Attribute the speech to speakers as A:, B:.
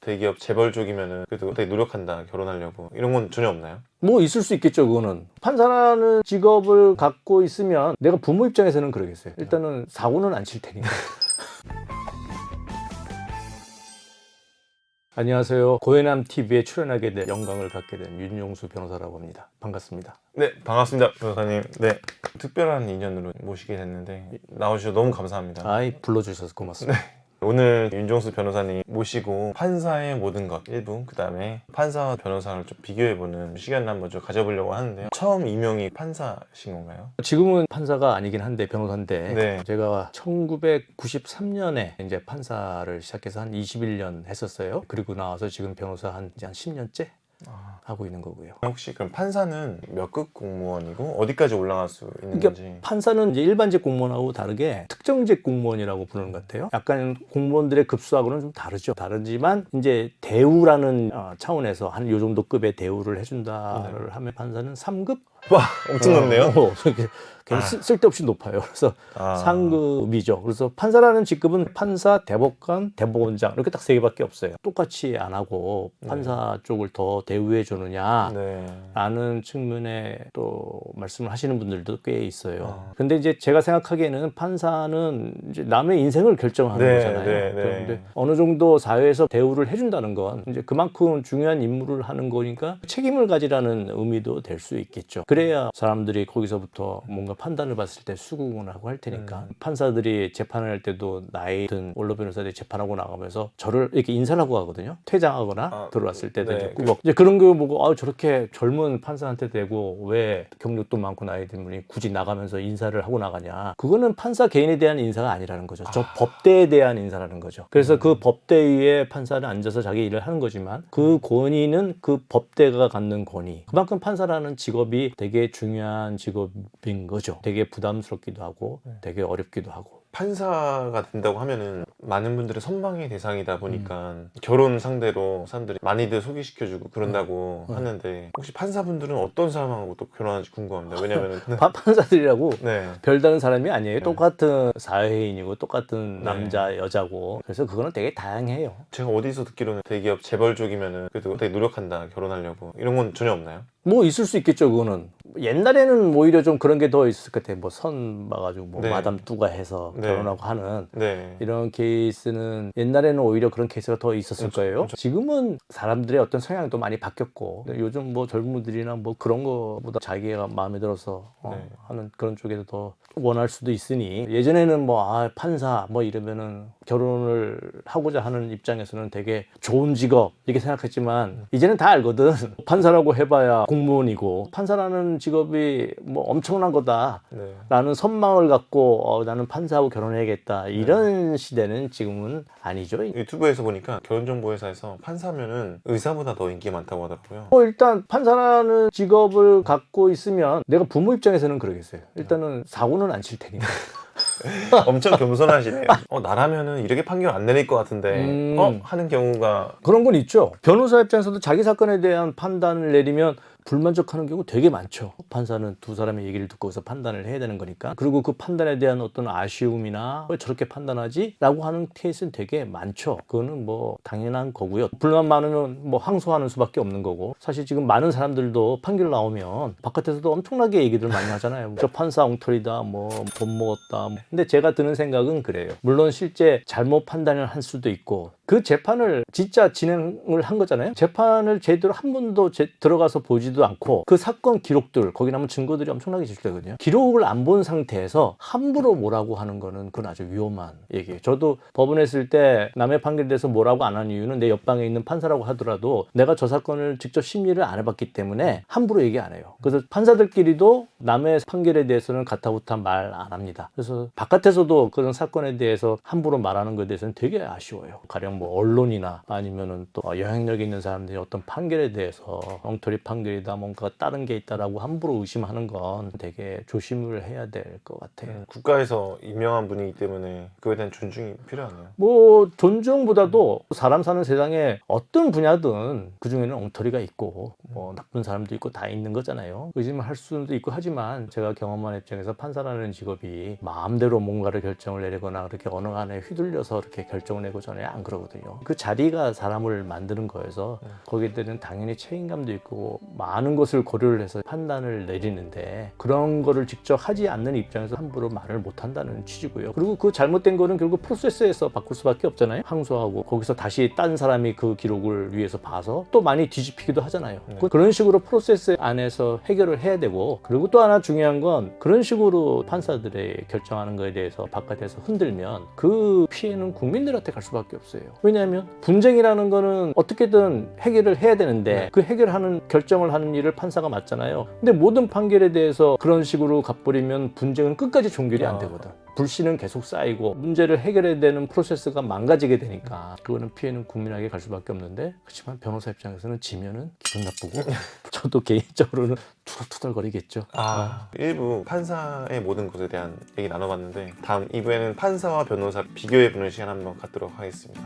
A: 대기업 재벌 쪽이면은 그래도 되게 노력한다, 결혼하려고, 이런 건 전혀 없나요?
B: 뭐 있을 수 있겠죠. 그거는 판사라는 직업을 갖고 있으면 내가 부모 입장에서는 그러겠어요. 일단은 사고는 안 칠 테니까. 안녕하세요. 고해남 TV에 출연하게 된 영광을 갖게 된 윤용수 변호사라고 합니다. 반갑습니다.
A: 네, 반갑습니다, 변호사님. 네, 특별한 인연으로 모시게 됐는데 나와주셔서 너무 감사합니다.
B: 아이, 불러주셔서 고맙습니다.
A: 오늘 윤종수 변호사님 모시고 판사의 모든 것 일부, 그 다음에 판사와 변호사를 좀 비교해보는 시간을 한번 좀 가져보려고 하는데요. 처음 임용이 판사신 건가요?
B: 지금은 판사가 아니긴 한데 변호사인데
A: 네.
B: 제가 1993년에 이제 판사를 시작해서 한 21년 했었어요. 그리고 나와서 지금 변호사 이제 한 10년째 하고 있는 거고요.
A: 혹시 그럼 판사는 몇 급 공무원이고 어디까지 올라갈 수 있는
B: 그러니까
A: 건지?
B: 판사는 이제 일반직 공무원하고 다르게 특정직 공무원이라고 부르는 것 같아요. 약간 공무원들의 급수하고는 좀 다르죠. 다르지만 이제 대우라는 차원에서 한 요 정도 급의 대우를 해준다를 하면 판사는 3급?
A: 와, 엄청 높네요.
B: 괜히 쓸데없이 높아요. 그래서 상급이죠. 그래서 판사라는 직급은 판사, 대법관, 대법원장 이렇게 딱 세 개밖에 없어요. 똑같이 안 하고 판사 쪽을 더 대우해 주느냐 라는 측면에 또 말씀을 하시는 분들도 꽤 있어요. 근데 이제 제가 생각하기에는 판사는 이제 남의 인생을 결정하는 거잖아요. 그런데 어느 정도 사회에서 대우를 해준다는 건 이제 그만큼 중요한 임무를 하는 거니까 책임을 가지라는 의미도 될 수 있겠죠. 그래야 사람들이 거기서부터 뭔가 판단을 봤을 때 수긍을 하고 할 테니까. 판사들이 재판을 할 때도 나이 든 원로 변호사들이 재판하고 나가면서 저를 이렇게 인사를 하고 가거든요. 퇴장하거나 들어왔을 때도 이제 꾸벅. 이제 그런 거 보고 저렇게 젊은 판사한테 대고 왜 경력도 많고 나이 든 분이 굳이 나가면서 인사를 하고 나가냐. 그거는 판사 개인에 대한 인사가 아니라는 거죠. 저 법대에 대한 인사라는 거죠. 그래서 그 법대 위에 판사는 앉아서 자기 일을 하는 거지만 그 권위는 그 법대가 갖는 권위. 그만큼 판사라는 직업이 되게 중요한 직업인 거죠. 되게 부담스럽기도 하고 되게 어렵기도 하고.
A: 판사가 된다고 하면은 많은 분들의 선망의 대상이다 보니까 결혼 상대로 사람들이 많이들 소개시켜주고 그런다고 하는데, 혹시 판사분들은 어떤 사람하고 또 결혼하는지 궁금합니다. 왜냐면은
B: 판사들이라고
A: 네.
B: 별다른 사람이 아니에요. 똑같은 사회인이고 똑같은 남자, 여자고. 그래서 그거는 되게 다양해요.
A: 제가 어디서 듣기로는 대기업 재벌 쪽이면은 그래도 되게 노력한다, 결혼하려고, 이런 건 전혀 없나요?
B: 뭐 있을 수 있겠죠. 그거는 옛날에는 오히려 좀 그런 게 더 있을 것 같아요. 뭐 선 봐가지고 뭐 마담 뚜가 해서 결혼하고 하는 이런 케이스는 옛날에는 오히려 그런 케이스가 더 있었을 거예요. 지금은 사람들의 어떤 성향도 많이 바뀌었고 요즘 뭐 젊은 분들이나 뭐 그런 거보다 자기가 마음에 들어서 하는 그런 쪽에서 더 원할 수도 있으니, 예전에는 뭐 판사 뭐 이러면은 결혼을 하고자 하는 입장에서는 되게 좋은 직업 이렇게 생각했지만 이제는 다 알거든. 판사라고 해봐야 공무원이고 판사라는 직업이 뭐 엄청난 거다 라는 선망을 갖고 나는 판사하고 결혼해야겠다 이런 시대는 지금은 아니죠.
A: 유튜브에서 보니까 결혼정보회사에서 판사면은 의사보다 더 인기 많다고 하더라고요.
B: 일단 판사라는 직업을 갖고 있으면 내가 부모 입장에서는 그러겠어요. 일단은 사고는 안 칠 테니까.
A: 엄청 겸손하시네요. 나라면은 이렇게 판결 안 내릴 것 같은데 하는 경우가.
B: 그런 건 있죠. 변호사 입장에서도 자기 사건에 대한 판단을 내리면 불만족하는 경우 되게 많죠. 판사는 두 사람의 얘기를 듣고서 판단을 해야 되는 거니까. 그리고 그 판단에 대한 어떤 아쉬움이나 왜 저렇게 판단하지? 라고 하는 케이스는 되게 많죠. 그거는 뭐 당연한 거고요. 불만 많으면 뭐 항소하는 수밖에 없는 거고. 사실 지금 많은 사람들도 판결 나오면 바깥에서도 엄청나게 얘기들 많이 하잖아요. 저 판사 엉터리다, 뭐 돈 먹었다. 근데 제가 드는 생각은 그래요. 물론 실제 잘못 판단을 할 수도 있고 그 재판을 진짜 진행을 한 거잖아요. 재판을 제대로 한 번도 들어가서 보지도 않고 그 사건 기록들, 거기 나면 증거들이 엄청나게 제출되거든요. 기록을 안 본 상태에서 함부로 뭐라고 하는 거는 그건 아주 위험한 얘기예요. 저도 법원에 있을 때 남의 판결에 대해서 뭐라고 안 한 이유는 내 옆방에 있는 판사라고 하더라도 내가 저 사건을 직접 심리를 안 해봤기 때문에 함부로 얘기 안 해요. 그래서 판사들끼리도 남의 판결에 대해서는 가타부타 말 안 합니다. 그래서 바깥에서도 그런 사건에 대해서 함부로 말하는 것에 대해서는 되게 아쉬워요. 가령 뭐 언론이나 아니면은 또 영향력 있는 사람들이 어떤 판결에 대해서 엉터리 판결이다, 뭔가 다른 게 있다라고 함부로 의심하는 건 되게 조심을 해야 될 것 같아요.
A: 국가에서 임명한 분이기 때문에 그거에 대한 존중이 필요하네요.
B: 뭐 존중보다도 사람 사는 세상에 어떤 분야든 그 중에는 엉터리가 있고 뭐 나쁜 사람도 있고 다 있는 거잖아요. 의심을 할 수도 있고 하지만 제가 경험한 입장에서 판사라는 직업이 마음대로 뭔가를 결정을 내리거나 그렇게 어느 안에 휘둘려서 이렇게 결정을 내고 전에 안 그러거든요. 거거든요. 그 자리가 사람을 만드는 거여서 거기에 대한 당연히 책임감도 있고 많은 것을 고려를 해서 판단을 내리는데 그런 거를 직접 하지 않는 입장에서 함부로 말을 못 한다는 취지고요. 그리고 그 잘못된 거는 결국 프로세스에서 바꿀 수밖에 없잖아요. 항소하고 거기서 다시 딴 사람이 그 기록을 위해서 봐서 또 많이 뒤집히기도 하잖아요. 그런 식으로 프로세스 안에서 해결을 해야 되고, 그리고 또 하나 중요한 건 그런 식으로 판사들의 결정하는 거에 대해서 바깥에서 흔들면 그 피해는 국민들한테 갈 수밖에 없어요. 왜냐하면 분쟁이라는 거는 어떻게든 해결을 해야 되는데 그 해결하는 결정을 하는 일을 판사가 맡잖아요. 근데 모든 판결에 대해서 그런 식으로 가버리면 분쟁은 끝까지 종결이 안 되거든. 불신은 계속 쌓이고 문제를 해결해야 되는 프로세스가 망가지게 되니까 그거는 피해는 국민에게 갈 수밖에 없는데, 그렇지만 변호사 입장에서는 지면은 기분 나쁘고 저도 개인적으로는 투덜투덜거리겠죠.
A: 일부 판사의 모든 것에 대한 얘기 나눠봤는데 다음 2부에는 판사와 변호사 비교해보는 시간 한번 갖도록 하겠습니다.